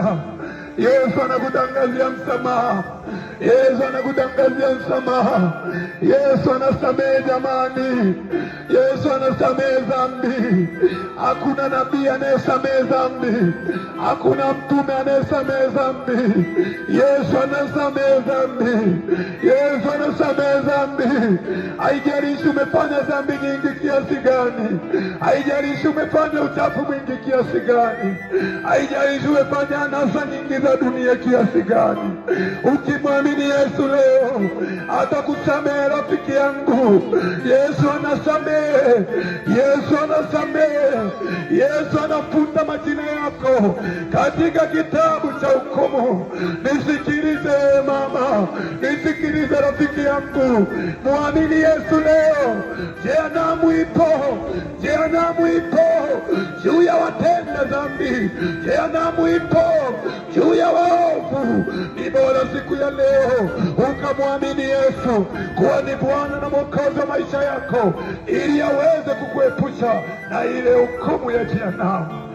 Bwana. Yesu anakutangazia msamaha. Yesu anakutangazia msamaha. Yesu anasamehe jamani. Yesu anasamehe dhambi. Hakuna nabii anayesamehe dhambi. Hakuna mtume anayesamehe dhambi. Yesu anasamehe dhambi. Yesu anasamehe dhambi. Haijalishi umefanya dhambi nyingi kiasi gani. Haijalishi umefanya uchafu mwingi kiasi gani. Haijalishi umefanya anasa nyingi za dunia kiasi gani. Ukimwamini Yesu leo atakusamehe rafiki yangu. Yesu anasamehe. Yesu anasamehe. Yesu anafuta majina yako katika kitabu cha hukumu. Nisikilize mama, nisikilize rafiki yangu, muamini Yesu leo. Jehanamu ipo, jehanamu ipo juu ya watenda dhambi. Jehanamu ipo juu ya waovu. Ni bora siku ya leo ukamwamini Yesu kuwa ni Bwana na Mwokozi wa maisha yako, ili aweze kukuepusha na ile hukumu ya jehanamu.